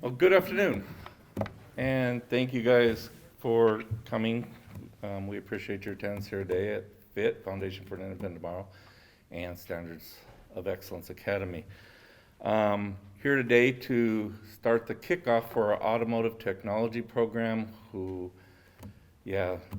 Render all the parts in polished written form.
Well, good afternoon, and thank you guys for coming. We appreciate your attendance here today at FIT, Foundation for an Independent Tomorrow, and Standards of Excellence Academy. Here today to start the kickoff for our Automotive Technology program,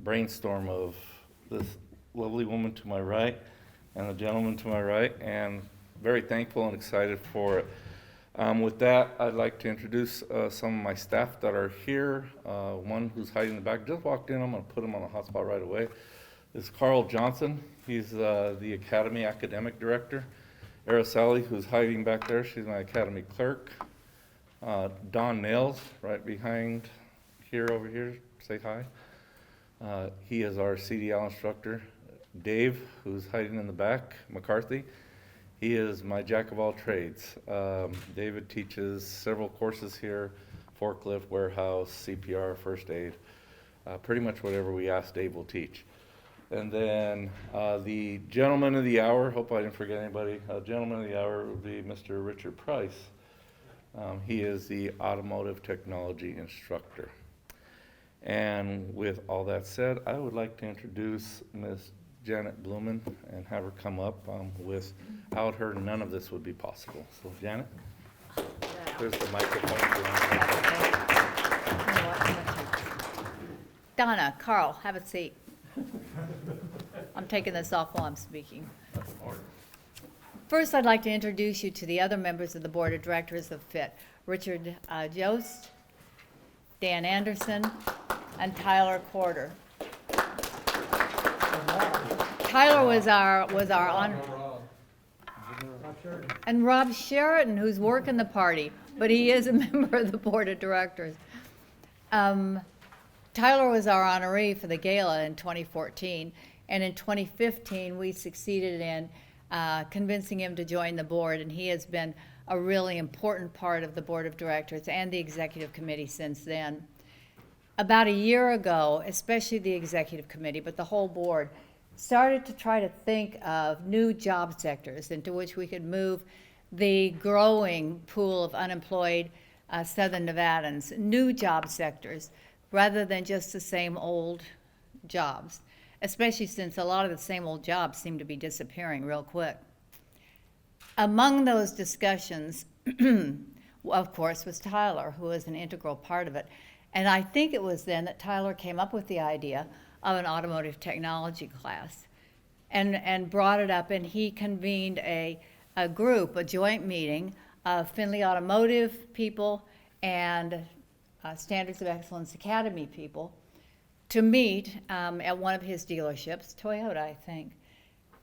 brainstorm of this lovely woman to my right and the gentleman to my right, and very thankful and excited for it. With that, I'd like to introduce some of my staff that are here. One who's hiding in the back just walked in. I'm going to put him on the hot spot right away. This is Carl Johnson. He's the Academy Academic Director. Araceli, who's hiding back there, she's my Academy Clerk. Don Nails, right behind here, over here, say hi. He is our CDL instructor. Dave, who's hiding in the back, McCarthy. He is my jack of all trades. David teaches several courses here, forklift, warehouse, CPR, first aid, pretty much whatever we ask Dave will teach. And then the gentleman of the hour, hope I didn't forget anybody, gentleman of the hour would be Mr. Richard Price. He is the automotive technology instructor. And with all that said, I would like to introduce Ms. Janet Blumen and have her come up. Without her, none of this would be possible. So, Janet, there's the microphone. Donna, Carl, have a seat. I'm taking this off while I'm speaking. First, I'd like to introduce you to the other members of the Board of Directors of FIT, Richard Jost, Dan Anderson, and Tyler Corder. Tyler was our honor, and Rob Sheridan, who's working the party, but he is a member of the Board of Directors. Tyler was our honoree for the gala in 2014, and in 2015 we succeeded in convincing him to join the board, and he has been a really important part of the Board of Directors and the Executive Committee since then. About a year ago, especially the Executive Committee, but the whole board, started to try to think of new job sectors into which we could move the growing pool of unemployed Southern Nevadans, new job sectors, rather than just the same old jobs, especially since a lot of the same old jobs seem to be disappearing real quick. Among those discussions, of course, was Tyler, who was an integral part of it. And I think it was then that Tyler came up with the idea of an automotive technology class and brought it up, and he convened a group, a joint meeting of Findlay Automotive people and Standards of Excellence Academy people to meet at one of his dealerships, Toyota, I think,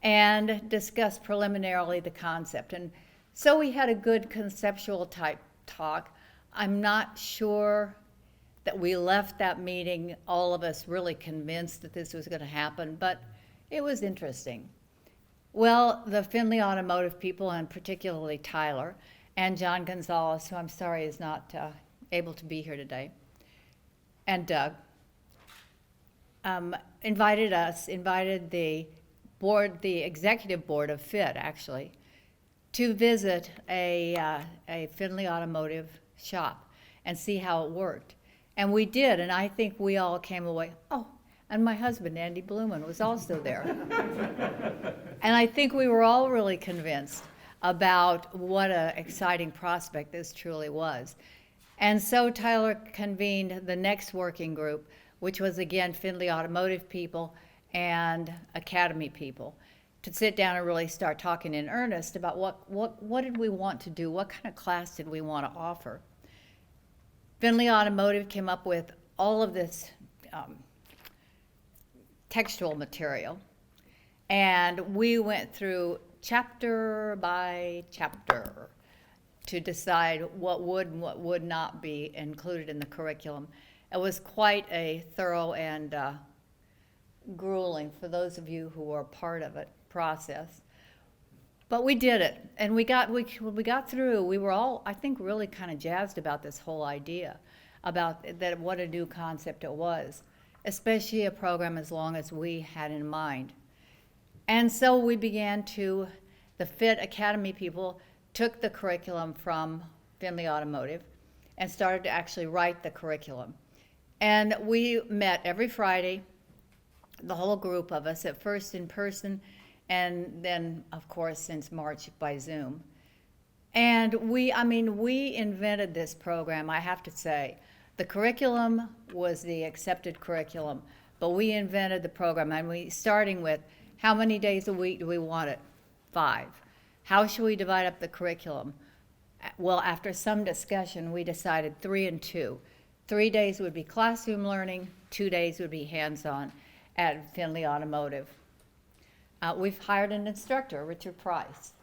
and discuss preliminarily the concept. And so we had a good conceptual type talk. I'm not sure that we left that meeting, all of us really convinced that this was going to happen, but it was interesting. Well, the Findlay Automotive people, and particularly Tyler, and John Gonzalez, who I'm sorry is not able to be here today, and Doug, invited the board, the executive board of FIT, actually, to visit a Findlay Automotive shop and see how it worked. And we did, and I think we all came away, oh, and my husband, Andy Blumen, was also there. And I think we were all really convinced about what an exciting prospect this truly was. And so Tyler convened the next working group, which was, again, Findlay Automotive people and Academy people, to sit down and really start talking in earnest about what did we want to do, what kind of class did we want to offer. Findlay Automotive came up with all of this textual material, and we went through chapter by chapter to decide what would and what would not be included in the curriculum. It was quite a thorough and grueling, for those of you who were part of it, process. But we did it, and when we got through, we were all, I think, really kind of jazzed about this whole idea, about that, what a new concept it was, especially a program as long as we had in mind. And so we began to, the FIT Academy people took the curriculum from Findlay Automotive and started to actually write the curriculum. And we met every Friday, the whole group of us, at first in person, and then, of course, since March by Zoom. And we invented this program, I have to say. The curriculum was the accepted curriculum, but we invented the program, and starting with, how many days a week do we want it? 5. How should we divide up the curriculum? Well, after some discussion, we decided 3 and 2. 3 days would be classroom learning, 2 days would be hands-on at Findlay Automotive. We've hired an instructor, Richard Price.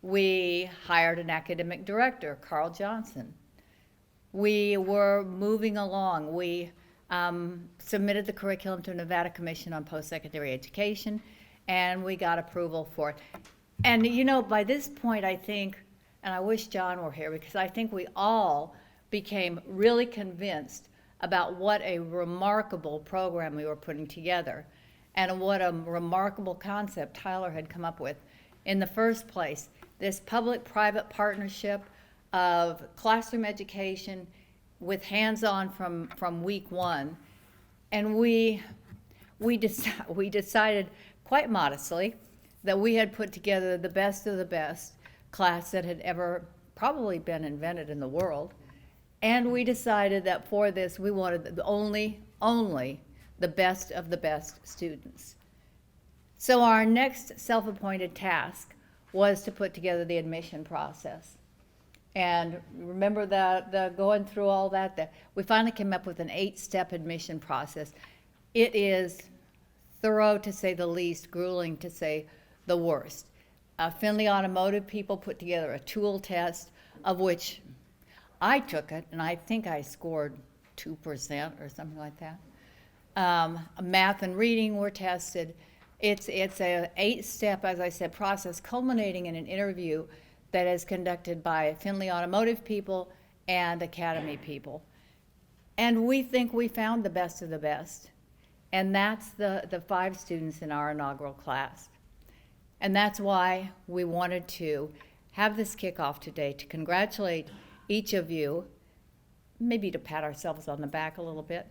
We hired an academic director, Carl Johnson. We were moving along. We submitted the curriculum to Nevada Commission on Post-Secondary Education, and we got approval for it. And you know, by this point, I think, and I wish John were here, because I think we all became really convinced about what a remarkable program we were putting together, and what a remarkable concept Tyler had come up with. In the first place, this public-private partnership of classroom education with hands-on from week 1. And we decided quite modestly that we had put together the best of the best class that had ever probably been invented in the world. And we decided that for this, we wanted only the best of the best students. So our next self-appointed task was to put together the admission process. And remember the going through all that, we finally came up with an 8-step admission process. It is thorough to say the least, grueling to say the worst. Findlay Automotive people put together a tool test, of which I took it, and I think I scored 2% or something like that. Math and reading were tested. It's a 8-step, as I said, process culminating in an interview that is conducted by Findlay Automotive people and Academy people. And we think we found the best of the best. And that's the 5 students in our inaugural class. And that's why we wanted to have this kickoff today, to congratulate each of you, maybe to pat ourselves on the back a little bit,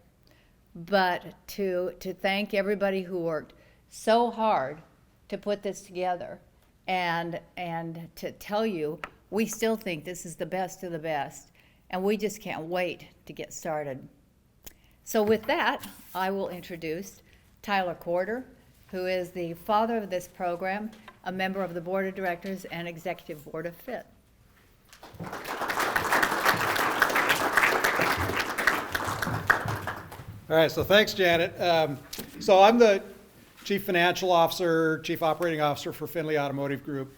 but to thank everybody who worked so hard to put this together, and to tell you we still think this is the best of the best, and we just can't wait to get started. So with that, I will introduce Tyler Corder, who is the father of this program, a member of the Board of Directors and Executive Board of FIT. All right, so thanks, Janet. So I'm the Chief Financial Officer, Chief Operating Officer for Findlay Automotive Group.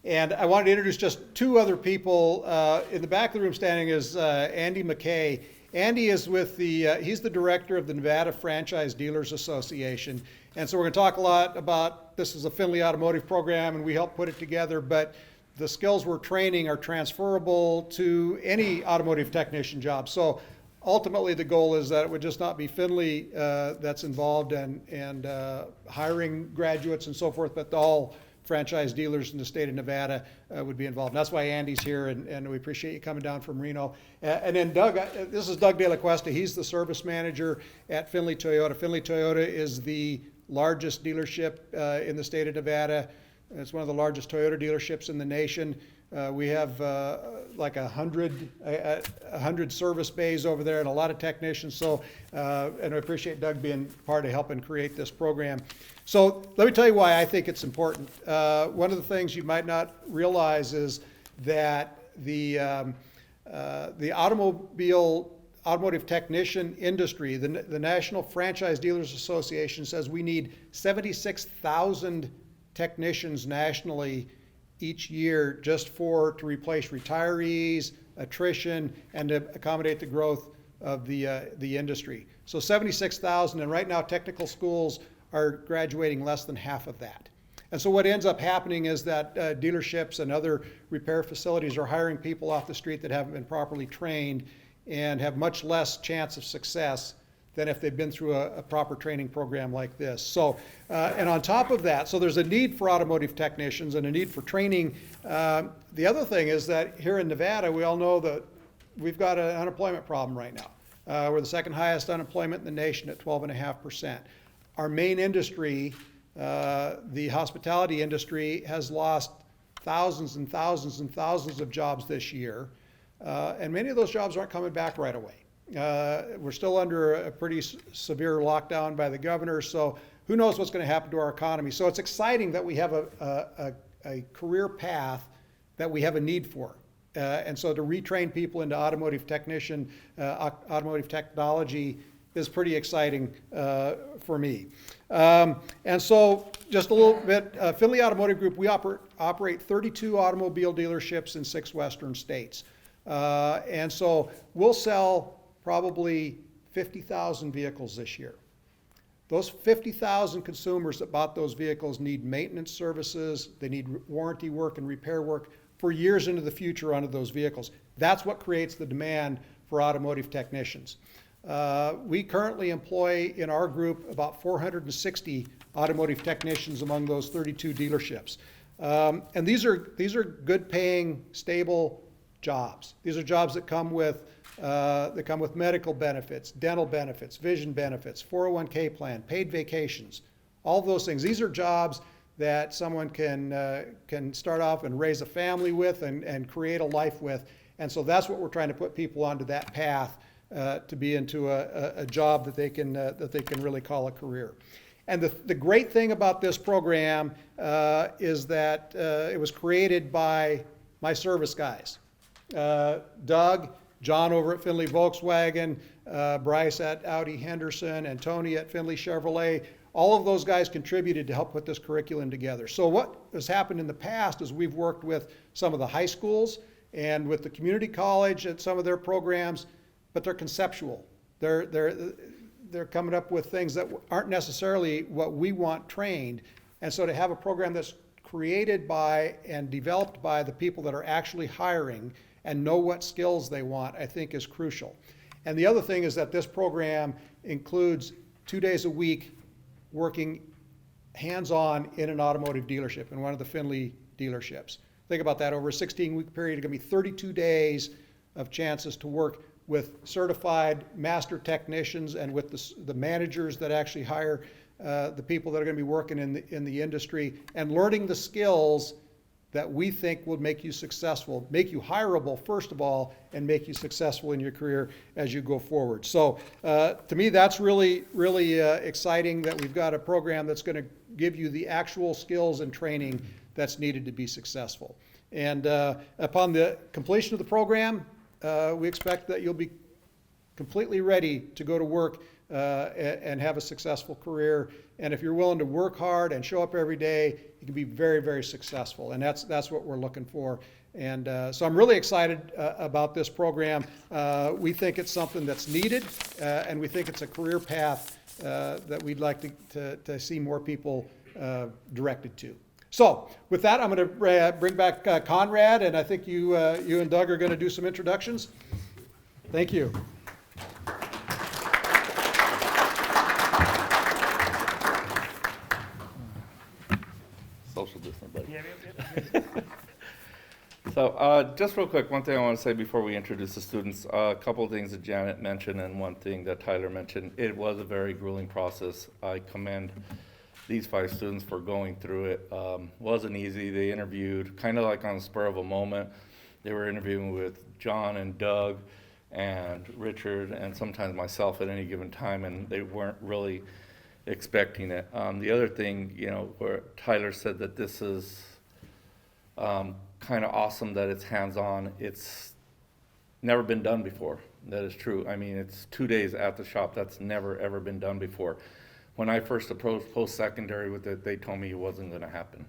And I wanted to introduce just 2 other people. In the back of the room standing is Andy McKay. Andy is with he's the director of the Nevada Franchise Dealers Association. And so we're going to talk a lot about, this is a Findlay Automotive program and we helped put it together, but the skills we're training are transferable to any automotive technician job. So ultimately, the goal is that it would just not be Findlay that's involved and hiring graduates and so forth, but all franchise dealers in the state of Nevada would be involved. And that's why Andy's here, and we appreciate you coming down from Reno. And then Doug, this is Doug De La Cuesta. He's the service manager at Findlay Toyota. Findlay Toyota is the largest dealership in the state of Nevada. It's one of the largest Toyota dealerships in the nation. We have like 100 service bays over there and a lot of technicians. So, and I appreciate Doug being part of helping create this program. So let me tell you why I think it's important. One of the things you might not realize is that the automotive technician industry, the National Franchise Dealers Association says we need 76,000 technicians nationally each year just to replace retirees, attrition, and to accommodate the growth of the industry. So 76,000, and right now technical schools are graduating less than half of that. And so what ends up happening is that dealerships and other repair facilities are hiring people off the street that haven't been properly trained and have much less chance of success than if they've been through a proper training program like this. So, and on top of that, so there's a need for automotive technicians and a need for training. The other thing is that here in Nevada, we all know that we've got an unemployment problem right now. We're the second highest unemployment in the nation at 12.5%. Our main industry, the hospitality industry, has lost thousands and thousands and thousands of jobs this year, and many of those jobs aren't coming back right away. We're still under a pretty severe lockdown by the governor, so who knows what's going to happen to our economy. So it's exciting that we have a career path that we have a need for. And so to retrain people into automotive technician, automotive technology is pretty exciting for me. And so just a little bit, Findlay Automotive Group, we operate 32 automobile dealerships in 6 western states. And so we'll sell probably 50,000 vehicles this year. Those 50,000 consumers that bought those vehicles need maintenance services, they need warranty work and repair work for years into the future onto those vehicles. That's what creates the demand for automotive technicians. We currently employ in our group about 460 automotive technicians among those 32 dealerships. And these are good paying, stable jobs. These are jobs that come with medical benefits, dental benefits, vision benefits, 401k plan, paid vacations, all of those things. These are jobs that someone can start off and raise a family with and create a life with. And so that's what we're trying to put people onto that path to be into a job that they can really call a career. And the great thing about this program is that it was created by my service guys. Doug, John over at Findlay Volkswagen, Bryce at Audi Henderson, and Tony at Findlay Chevrolet. All of those guys contributed to help put this curriculum together. So what has happened in the past is we've worked with some of the high schools and with the community college and some of their programs, but they're conceptual. They're coming up with things that aren't necessarily what we want trained. And so to have a program that's created by and developed by the people that are actually hiring and know what skills they want, I think is crucial. And the other thing is that this program includes 2 days a week working hands-on in an automotive dealership, in one of the Findlay dealerships. Think about that, over a 16-week period, it's going to be 32 days of chances to work with certified master technicians and with the managers that actually hire the people that are going to be working in the industry, and learning the skills that we think will make you successful, make you hireable first of all, and make you successful in your career as you go forward. So to me, that's really, really exciting that we've got a program that's going to give you the actual skills and training that's needed to be successful. And upon the completion of the program, we expect that you'll be completely ready to go to work and have a successful career. And if you're willing to work hard and show up every day, you can be very, very successful. And that's what we're looking for. And so I'm really excited about this program. We think it's something that's needed, and we think it's a career path that we'd like to see more people directed to. So with that, I'm going to bring back Conrad, and I think you and Doug are going to do some introductions. Thank you. Social distance, buddy. So just real quick, one thing I want to say before we introduce the students, a couple of things that Janet mentioned and one thing that Tyler mentioned. It was a very grueling process. I commend these 5 students for going through it. Wasn't easy. They interviewed kind of like on the spur of a moment. They were interviewing with John and Doug and Richard and sometimes myself at any given time, and they weren't really expecting it. The other thing, where Tyler said that this is kind of awesome that it's hands-on. It's never been done before. That is true. I mean, it's 2 days at the shop. That's never, ever been done before. When I first approached post-secondary with it, they told me it wasn't going to happen.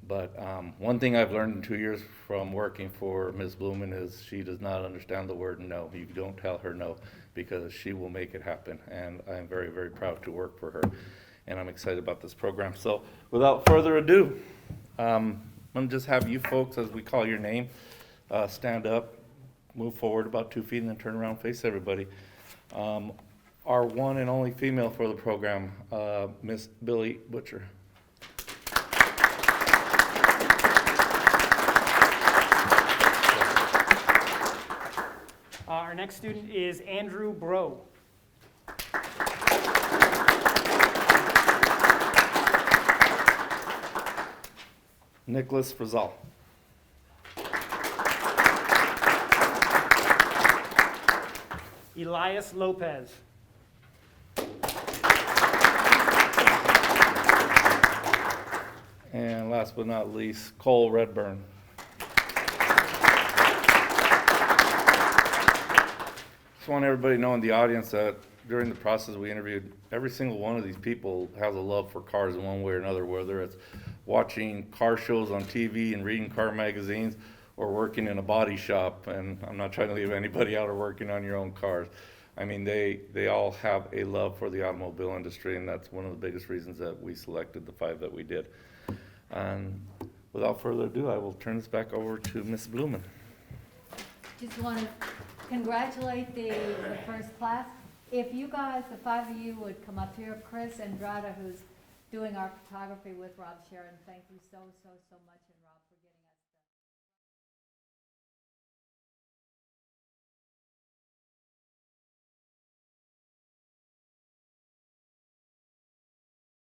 But one thing I've learned in 2 years from working for Ms. Blumen is she does not understand the word no. You don't tell her no, because she will make it happen. And I'm very, very proud to work for her. And I'm excited about this program. So without further ado, I'm going to just have you folks, as we call your name, stand up, move forward about 2 feet, and then turn around and face everybody. Our one and only female for the program, Miss Billy Butcher. Our next student is Andrew Bro. Nicholas Frizal. Elias Lopez. And last but not least, Cole Redburn. Just want everybody to know in the audience that during the process we interviewed, every single one of these people has a love for cars in one way or another, whether it's watching car shows on TV and reading car magazines or working in a body shop. And I'm not trying to leave anybody out or working on your own cars. I mean, they all have a love for the automobile industry, and that's one of the biggest reasons that we selected the 5 that we did. And without further ado, I will turn this back over to Ms. Blumen. Just want to congratulate the first class. If you guys, the 5 of you, would come up here, Chris Andrada, who's doing our photography with Rob Sharon, thank you so much.